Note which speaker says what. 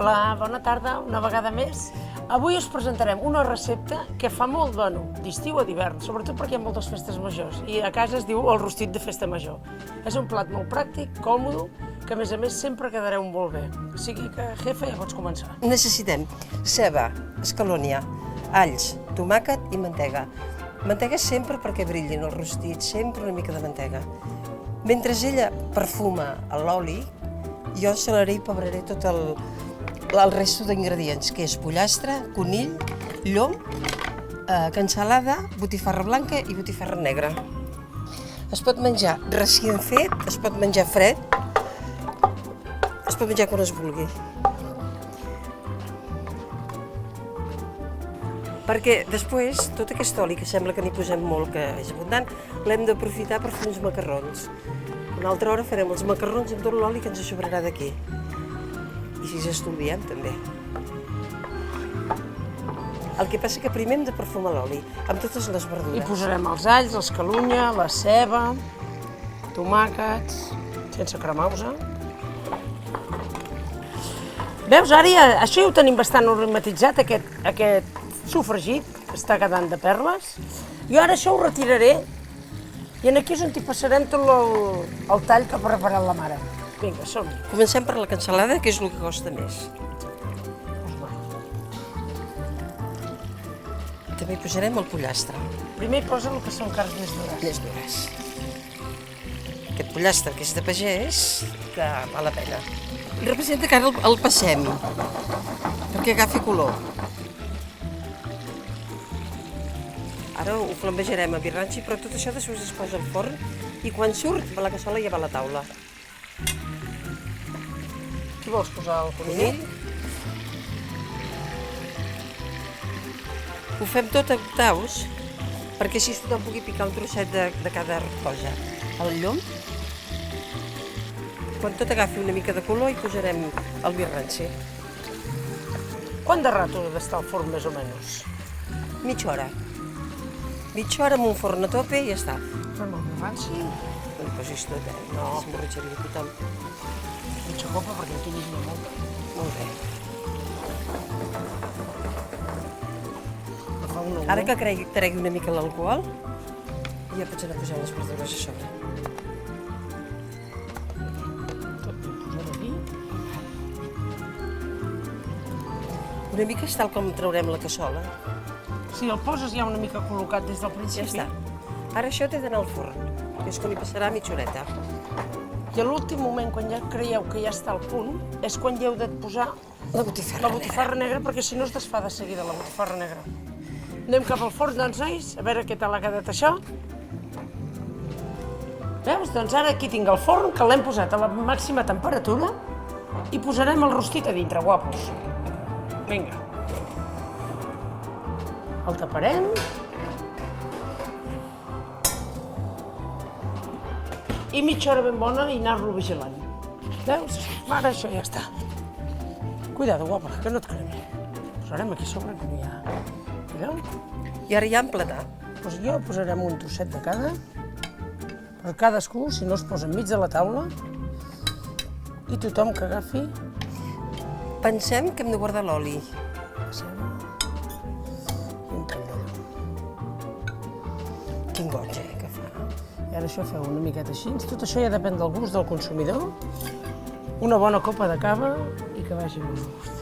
Speaker 1: Hola, bona tarda, una vegada més. Avui us presentarem una recepta que fa molt bueno, d'estiu o d'hivern, sobretot perquè hi ha moltes festes majors, i a casa es diu el rostit de festa major. És un plat molt pràctic, còmode, que a més sempre quedareu molt bé. O sigui que, jefe, ja pots començar.
Speaker 2: Necessitem ceba, escalònia, alls, tomàquet i mantega. Mantega sempre perquè brillin el rostit, sempre una mica de mantega. Mentre ella perfuma l'oli, jo salaré i pebraré tot el resto d'ingredients, que és pollastre, conill, llom, cansalada, botifarra blanca i botifarra negra. Es pot menjar recient fet, es pot menjar fred, es pot menjar quan es vulgui. Perquè després, tot aquest oli, que sembla que n'hi posem molt, que és abundant, l'hem d'aprofitar per fer uns macarrons. Una altra hora farem els macarrons amb tot l'oli que ens sobrarà d'aquí. I si s'estolviem, també. El que passa que primer hem de perfumar l'oli, amb totes les verdures.
Speaker 1: I posarem els alls, l'escalunya, la ceba, tomàquets, sense cremar-vos. Veus, ara ja, això ja ho tenim bastant aromatitzat, aquest sofregit, està quedant de perles. Jo ara això ho retiraré i aquí és on hi passarem tot el tall que ha preparat la mare. Vinga, som-hi.
Speaker 2: Comencem per la cansalada, que és el que costa més. També hi posarem el pollastre.
Speaker 1: Primer hi posa el que són carns més dures.
Speaker 2: Més dures. Aquest pollastre, que és de pagès, que val la pena. Representa que ara el passem, perquè agafi color. Ara ho flambejarem a birranci, però tot això després es posa al forn i quan surt la cassola ja va a la taula.
Speaker 1: Qui vols posar el conill?
Speaker 2: Ho fem tot a octaus, perquè així tothom pugui picar un trosset de cada cosa. El llom, quan tot agafi una mica de color, hi posarem el birranci.
Speaker 1: Quant de rato ha d'estar al forn, més o menys?
Speaker 2: Mitja hora. Mitja hora amb un forn a tope i ja està.
Speaker 1: Fem el birranci.
Speaker 2: No hi posis tot,
Speaker 1: No.
Speaker 2: S'emborratxaria tothom.
Speaker 1: Mitja copa, perquè aquí n'hi ha molta.
Speaker 2: Molt bé.
Speaker 1: Fa una
Speaker 2: Ara que tregui una mica l'alcohol, ja pots anar posant les verdures a sobre.
Speaker 1: Tot ho posaré aquí.
Speaker 2: Una mica és tal com traurem la cassola.
Speaker 1: Si el poses ja una mica col·locat des del
Speaker 2: Ja
Speaker 1: principi.
Speaker 2: està. Ara això té d'anar al forn, que és quan hi passarà mitja horeta.
Speaker 1: I a l'últim moment, quan ja creieu que ja està al punt, és quan hi heu de posar
Speaker 2: La botifarra.
Speaker 1: la botifarra negra, perquè si no es desfà de seguida la botifarra negra. Anem cap al forn, doncs, nois, a veure què tal ha quedat això. Veus? Doncs ara aquí tinc el forn, que l'hem posat a la màxima temperatura i posarem el rostit a dintre, guapos. Vinga. El taparem. I mitja hora ben bona i anar-lo vigilant. Veus? Ara això ja està. Cuidado, guapa, que no et cremi. Posarem aquí sobre, com ja... Veieu?
Speaker 2: I ara ja empletar.
Speaker 1: Doncs jo posarem un trosset de cada, per cadascú, si no es posa enmig de la taula, i tothom que agafi
Speaker 2: Pensem que hem de guardar l'oli.
Speaker 1: la ceba i un tall de llom.
Speaker 2: Quin goig, que fa.
Speaker 1: I ara això feu una miqueta així. Tot això ja depèn del gust del consumidor. Una bona copa de cava i que vagi amb el gust.